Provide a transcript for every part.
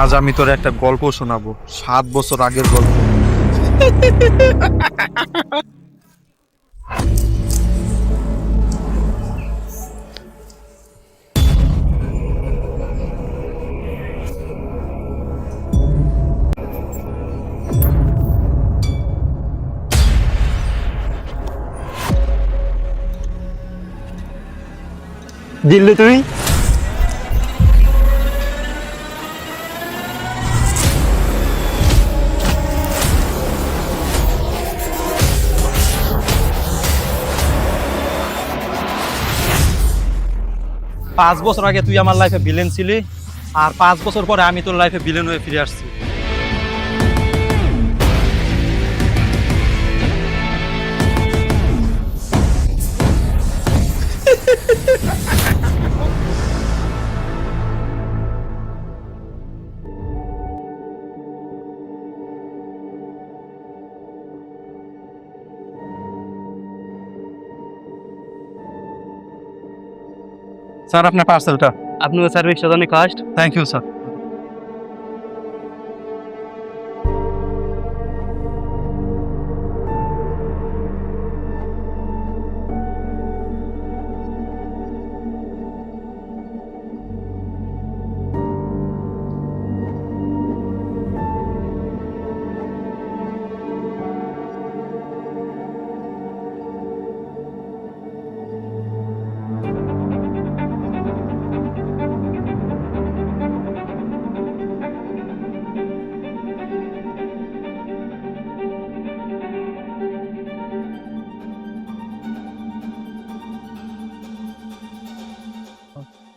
আজ আমি তোর একটা গল্প শোনাবো, 7 বছর আগের গল্প। জিল্লু তুই? 5 বছর আগে তুই আমার লাইফে ভিলেন ছিলি, আর 5 বছর পরে আমি তোর লাইফে ভিলেন হয়ে ফিরে আসছি। স্যার, আপনার পার্সেলটা। আপনার সার্ভিসটা অনেক fast. Thank you sir.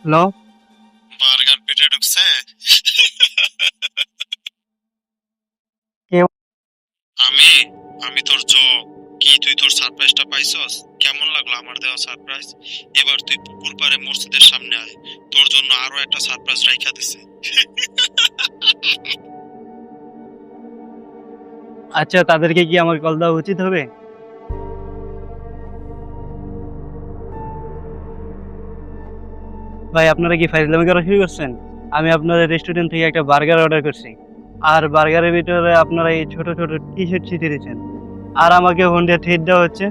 Hello, burger পেটে ঢুকছে। কেউ? আমি আমি তোর কি তুই তোর সারপ্রাইজটা পাইছস? কেমন লাগলো আমার দেওয়া সারপ্রাইজ? এবার তুই পুকুর পাড়ে মসজিদের সামনে আয়, তোর জন্য আরো একটা সারপ্রাইজ রাইখা দিছে। আচ্ছা, তাদেরকে কি আমার কল দেওয়া উচিত হবে? ভাই, আপনারা কি ফাইজলামি করা শুরু করছেন? আমি আপনাদের রেস্টুরেন্ট থেকে একটা বার্গার অর্ডার করছি, আর বার্গারের ভিতরে আপনারা এই ছোট ছোট টি শার্ট ছিটিয়ে দিয়েছেন, আর আমাকে ফোন দিয়ে ট্রিট দেওয়া হচ্ছে।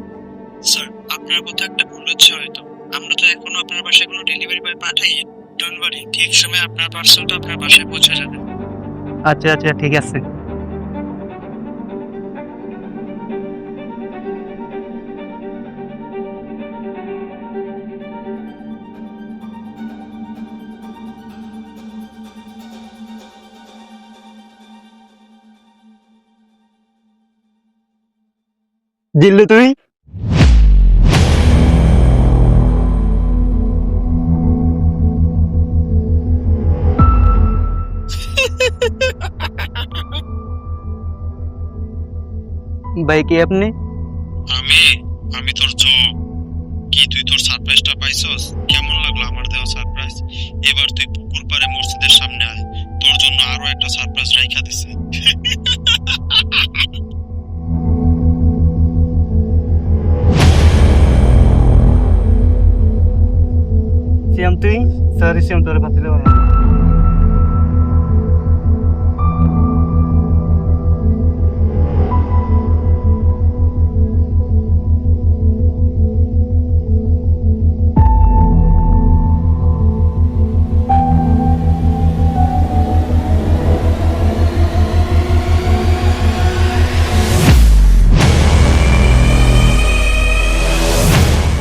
স্যার, আপনার কথা একটা ভুল হচ্ছে হয়তো। আমরা তো এখনো আপনার বাসায় কোনো ডেলিভারি বয় পাঠাইনি। ডোন্ট ওয়ারি, ঠিক সময় আপনার পার্সেলটা আপনার বাসায় পৌঁছে যাবে। আচ্ছা আচ্ছা, ঠিক আছে। জিল্লু তুই? ভাই, কে আপনি? আমি আমি তোর কি তুই তোর সারপ্রাইজটা পাইছস? কেমন লাগলো আমার দেওয়া সারপ্রাইজ? এবার তুই পুকুর পাড়ে মসজিদের সামনে আয়, তোর জন্য আরো একটা সারপ্রাইজ রাইখা দিছে। শ্যাম তুই? সরি শ্যাম, তোর পাশে দেবো না।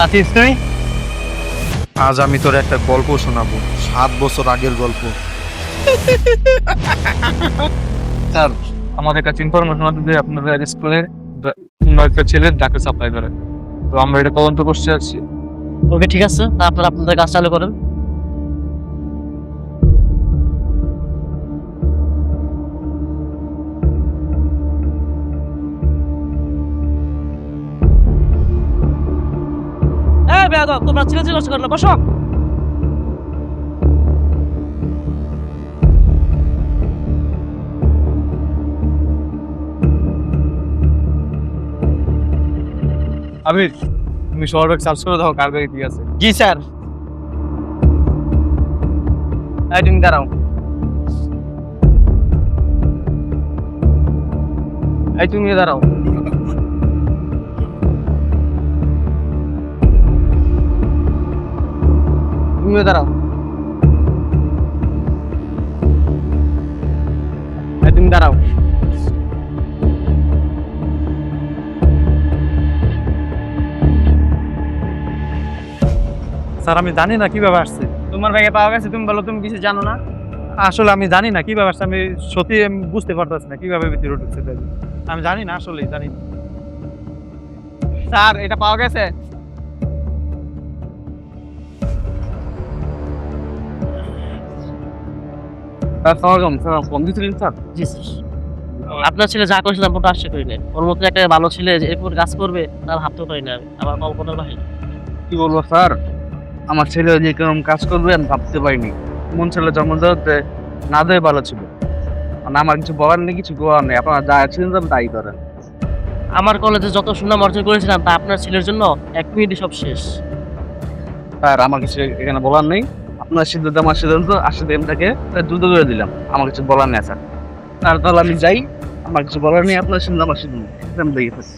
আছিস তুই? আজ আমি তোর একটা গল্প শোনাবো, 7 বছর আগের গল্প। স্যার, আমাদের কাছে ইনফরমেশন আছে যে আপনাদের স্কুলে একটা ছেলে ডাক্তার সাপ্লাই করে, তো আমরা এটা তদন্ত করতে যাচ্ছি। ওকে, ঠিক আছে, আপনারা আপনাদের কাজ চালু করেন। তোমরা চিল্লাচিল্লি করলে বসো। আবির, তুমি শহর ব্যাগ সার্চ করে দাও কার ব্যাগে কি আছে। জি স্যার। তুমি দাঁড়াও। এই তুমি দাঁড়াও। তুমিও দাঁড়াও। এই তুমি দাঁড়াও। স্যার আমি জানি না কিভাবে আসছে। তোমার ব্যাগে পাওয়া গেছে, তুমি বলো তুমি কিছু জানো না? আসলে আমি জানি না কিভাবে আসছে, আমি সত্যি আমি বুঝতে পারতেছি না কিভাবে ভিতরে ঢুকছে ব্যাগে। আমি জানি না, আসলে জানি না। স্যার এটা পাওয়া গেছে? ফোন দিয়েছিলেন স্যার? জি স্যার। আপনার ছেলে যা করেছিলাম ওটা আশা করি না। ওর মতো একটা ভালো ছেলে যে এরপর কাজ করবে তার ভাবতেও পারি না আমি। আমার কল্পনার বাহিরে। কি বলবো স্যার, আমার ছেলে যে কেরকম কাজ করবে আমি ভাবতে পারিনি। মন ছেলে জন্ম দেওয়াতে না দেয় ভালো ছিল। মানে আমার কিছু বলার নেই, কিছু করার নেই, আপনারা যা ছিলেন তাই করেন। আমার কলেজে যত সুনাম অর্জন করেছিলাম তা আপনার ছেলের জন্য 1 মিনিটে সব শেষ। স্যার আমার কিছু এখানে বলার নেই, আপনার সিদ্ধান্ত আমার সিদ্ধান্ত, আসলে এমটাকে দ্রুত করে দিলাম, আমার কিছু বলার নেই স্যার। তাহলে আমি যাই, আমার কিছু বলার নেই, আপনার সিদ্ধান্ত আমার সিদ্ধান্ত আমি দেখে ফেলছি।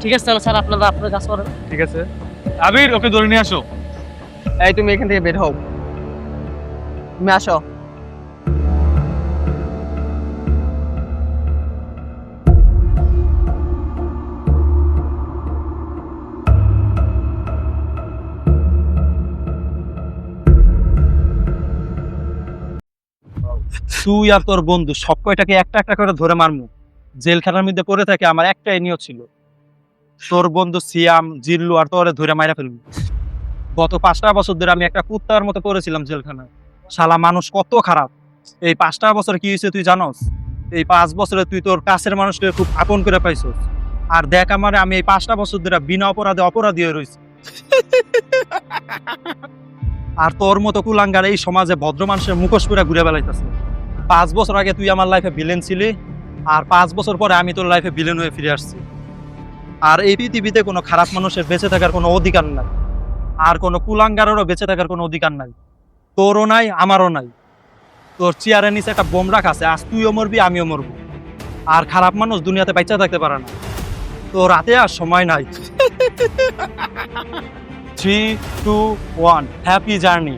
ঠিক আছে তাহলে স্যার আপনারা আপনার কাজ করেন। ঠিক আছে আবির, ওকে ধরে নিয়ে আসো। এই তুমি এখান থেকে বের হও। তুমি আসো। তুই আর তোর বন্ধু সব কয়টাকে একটা একটা করে ধরে মারমু। জেলখানার মধ্যে পড়ে থাকে আমার একটাই নিয়ত ছিল, তোর বন্ধু সিয়াম, জিল্লু আর তোরে ধরে মাইরা ফেলবো। গত 5টা বছর ধরে আমি একটা কুত্তার মতো পড়েছিলাম জেলখানায়। শালা মানুষ কত খারাপ। এই 5টা বছরে কি হয়েছে তুই জানোস? এই 5 বছরে তুই তোর কাছের মানুষকে খুব আপন করে পাইছস। আর দেখ আমারে, আমি এই 5টা বছর ধরে বিনা অপরাধে অপরাধী হয়ে রয়েছি। আর তোর মতো কুলাঙ্গার এই সমাজে ভদ্র মানুষের মুখোশ পুরা ঘুরে বেড়াইতেছে। 5 বছর আগে তুই আমার লাইফে ভিলেন ছিলি, আর 5 বছর পরে আমি তোর লাইফে ভিলেন হয়ে ফিরে আসছি। আর এই পৃথিবীতে কোনো খারাপ মানুষের বেঁচে থাকার কোনো অধিকার নাই, আর কোনো কুলাঙ্গারেরও বেঁচে থাকার কোনো অধিকার নাই। তোরও নাই, আমারও নাই। তোর চেয়ারের নিচে একটা বোম রাখা আছে, আজ তুইও মরবি, আমিও মরবো। আর খারাপ মানুষ দুনিয়াতে বাঁচা থাকতে পারে না। তোর রাতে আর সময় নাই। 3, 2, 1 হ্যাপি জার্নি।